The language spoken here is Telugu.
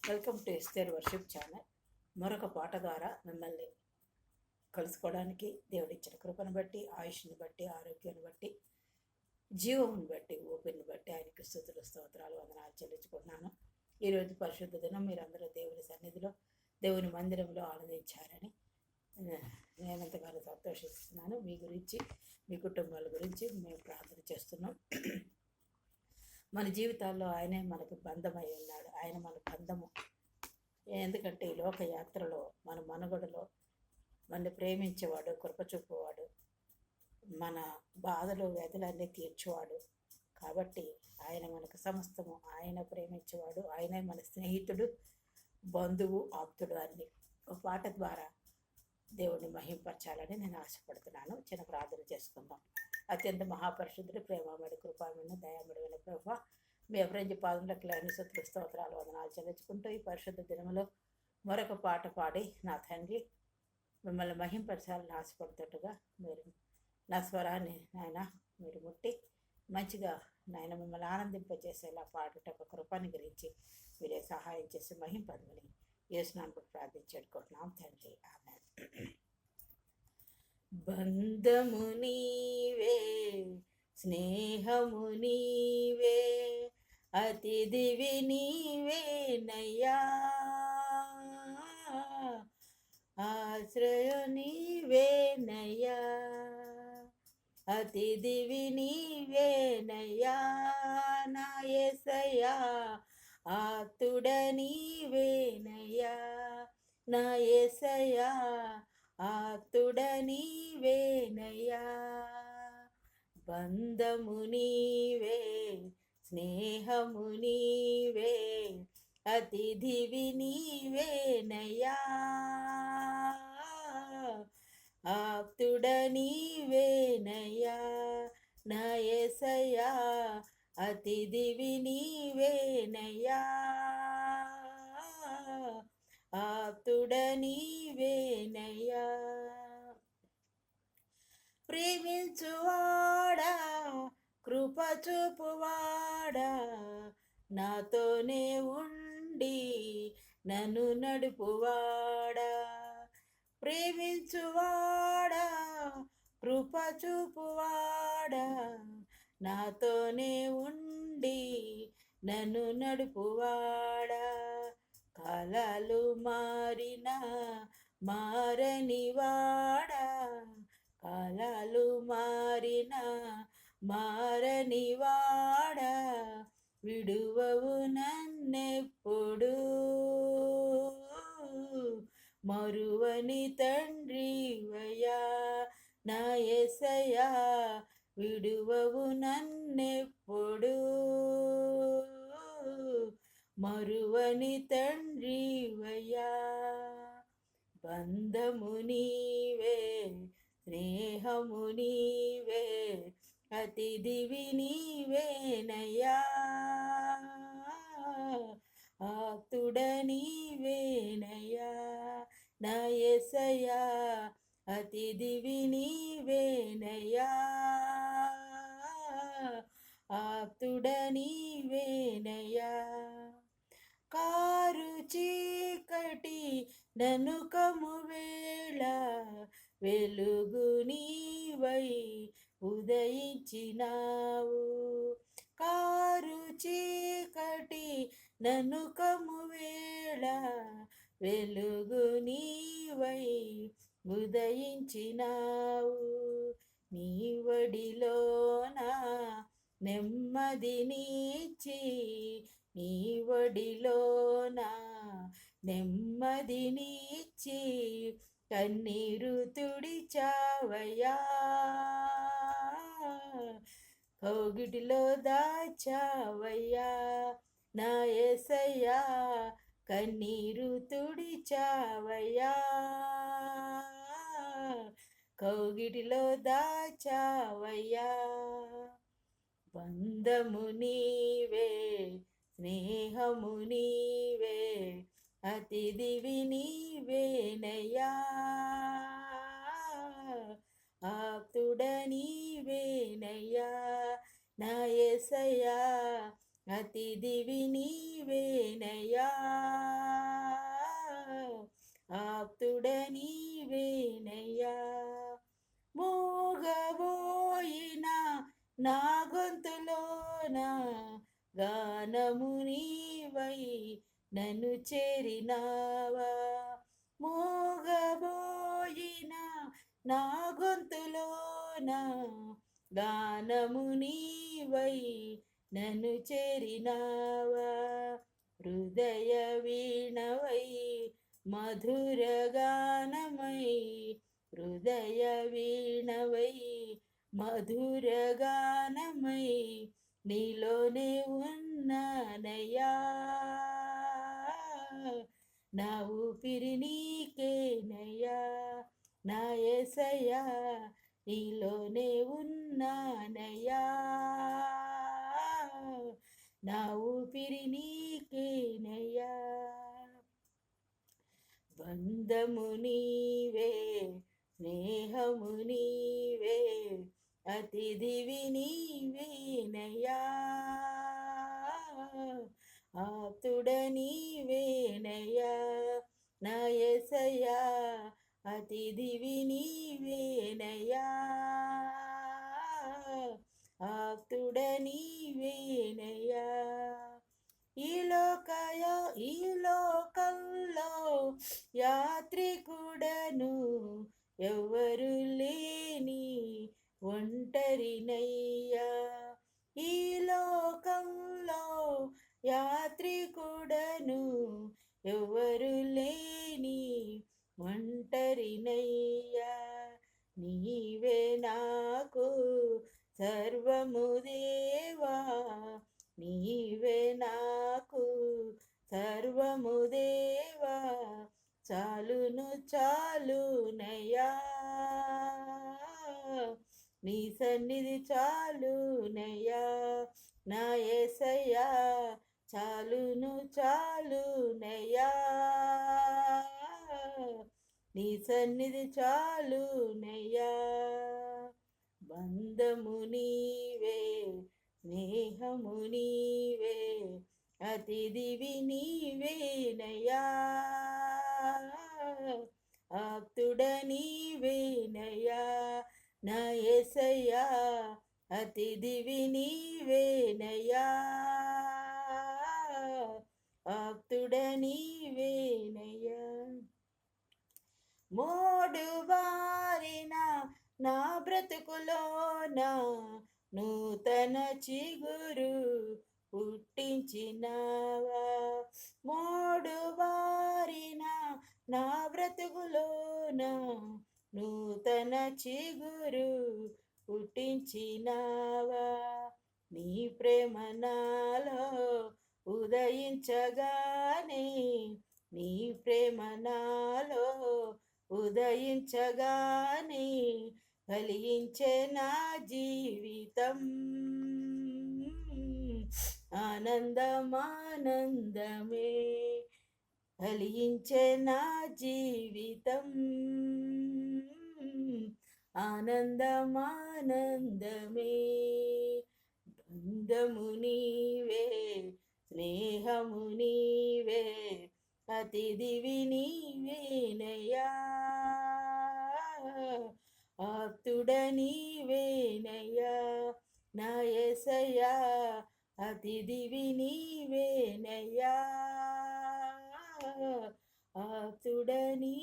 Welcome to Esther worship channel. మరొక పాట ద్వారా మిమ్మల్ని కలుసుకోవడానికి దేవుడిచ్చిన కృపను బట్టి, ఆయుష్ని బట్టి, ఆరోగ్యాన్ని బట్టి, జీవమును బట్టి, ఊపిరిని బట్టి ఆయనకి స్తుతులు, స్తోత్రాలు, వందనాలు చెల్లించుకుంటున్నాను. ఈరోజు పరిశుద్ధ దినం మీరందరూ దేవుని సన్నిధిలో, దేవుని మందిరంలో ఆనందించారని నేనంతగానో సంతోషిస్తున్నాను. మీ గురించి, మీ కుటుంబాల గురించి మేము ప్రార్థన చేస్తున్నాం. మన జీవితాల్లో ఆయనే మనకు బంధమై ఉన్నాడు. ఆయన మన బంధము. ఎందుకంటే ఈ లోకయాత్రలో మన మనుగడలో మనని ప్రేమించేవాడు, కృప చూపేవాడు, మన బాధలు వ్యధలన్నీ తీర్చేవాడు. కాబట్టి ఆయన మనకు సమస్తము. ఆయన ప్రేమించేవాడు, ఆయనే మన స్నేహితుడు, బంధువు, ఆప్తుడు అన్ని. ఒక పాట ద్వారా దేవుడిని మహింపరచాలని నేను ఆశపడుతున్నాను. చిన్న ప్రార్థన చేసుకుందాం. అత్యంత మహాపరిశుద్ధుడు, ప్రేమమడి, కృపామడి, దయామడిన ప్రభా, మీ అభిరంజి పాదములకు స్తుతులు, స్తోత్రాలు, వందనాలు చెల్లించుకుంటూ ఈ పరిశుద్ధ దినములో మరొక పాట పాడి నా తండ్రి మిమ్మల్ని మహింపరచాలని ఆశపడుతుండగా మీరు నా స్వరాన్ని నాయన మీరు ముట్టి మంచిగా నాయన మిమ్మల్ని ఆనందింపజేసేలా పాడుటకు కృపని గురించి మీరే సహాయం చేసి మహింపదమని యేసునామములో ప్రార్థించుకుంటున్నాం తండ్రి. ఆమేన్. బంధము నీవే, స్నేహము నీవే, అతిథివి నీవేనయ్యా, ఆశ్రయ నీవేనయ్యా, అతిథివి నీవేనయ్యా, నా యేసయ్యా, ఆప్తుడ నీవేనయ్యా, నా యేసయ్యా, ఆప్తుడ నీవేనయ్యా. బంధము నీవే, స్నేహము నీవే, అతిథివి నీవేనయ్యా, ఆప్తుడ నీవేనయ్యా, నా యేసయ్యా, అతిథివి నీవేనయ్యా, ఆప్తుడ నీవేనయ్యా. ప్రేమించువాడా, కృప చూపువాడా, నాతోనే ఉండి నన్ను నడుపువాడా. ప్రేమించువాడా, కృప చూపువాడా, నాతోనే ఉండి నన్ను నడుపువాడా. కాలాలు మారినా మారనివాడా, కాలాలు మారినా మారనివాడా, విడువవు నన్నెప్పుడు, మరువని తండ్రివయ్యా, నా యేసయ్యా, విడువవు నన్నెప్పుడు, మరువని తండ్రివయ్యా. బంధము నీవే, స్నేహము నీవే, అతిథివి నీవేనయ్యా, ఆప్తుడ నీవేనయ్యా, నా యేసయ్యా, అతిథివి నీవేనయ్యా, ఆప్తుడ నీవేనయ్యా. కారు చీకటి ననుకము వేళ, వెలుగు నీవై ఉదయించినావు. కారు చీకటి ననుకము వేళ, వెలుగు నీవై ఉదయించినావు. నీ వడిలోన నెమ్మదినిచ్చి, నీ వడిలోన నెమ్మదినిచ్చి, కన్నీరు తుడిచావయ్యా, కౌగిటిలో దాచావయ్యా, నా యేసయ్యా, కన్నీరు తుడిచావయ్యా, కౌగిటిలో దాచావయ్యా. బంధము నీవే, స్నేహము నీవే, అతిథివి నీవేనయ్యా, ఆప్తుడ నీవేనయ్యా, నా యేసయ్యా, అతిథివి నీవేనయ్యా. నా గొంతులోన గానము నీవై నన్ను చేరినావా. మూగబోయిన నా గొంతులోన గానము నీవై నన్ను చేరినావా. హృదయ వీణవై మధురగానమై, హృదయ వీణవై మధురగానమై నీలోనే ఉన్నానయ్యా. నా ఊపిరి నీకేనయ్యా, నా యేసయ్యా నీలోనే ఉన్నానయ్యా. నా ఊపిరి నీకేనయ్యా. బంధము నీవే, స్నేహము నీవే, అతిథివి నీవేనయ్యా. ఆప్తుడ నీవేనయ్యా, నా యేసయ్యా అతిథివి నీవేనయ్యా. ఆప్తుడ నీవేనయ్యా. ఈ లోకంలో యాత్రికుడను, ఎవరు లేని ఒంటరినయ్యా. ఈ లోకంలో యాత్రికుడను, ఎవరు లేని ఒంటరినయ్యా. నీవే నాకు సర్వము దేవా, నీవే నాకు సర్వము దేవా. చాలును చాలునయ్యా, నీ సన్నిధి చాలునయ్యా. నా యేసయ్యా చాలును చాలునయ్యా, నీ సన్నిధి చాలునయ్యా. బంధము నీవే, స్నేహము నీవే, అతిథివి నీవేనయ్యా. ఆప్తుడ నీవేనయ్యా, నా యేసయ్యా అతిథివి నీవేనయ్యా. ఆప్తుడ నీవేనయ్యా. మోడు బారిన నా బ్రతుకులోన నూతన చిగురు పుట్టించినావా. మోడు బారిన నా బ్రతుకులోన నూతన చిగురు పుట్టించినావా. నీ ప్రేమ నాలో ఉదయించగానే, నీ ప్రేమ నాలో ఉదయించగానే ఫలించే నా జీవితం. ఆనందమానందమే ఫలించే నా జీవితం. ఆనందమానందమే. బంధము నీవే, స్నేహము నీవే, అతిథివి నీవేనయ్యా. ఆప్తుడ నీవేనయ్యా, నా యేసయ్యా అతిథివి నీవేనయ్యా. ఆప్తుడ నీ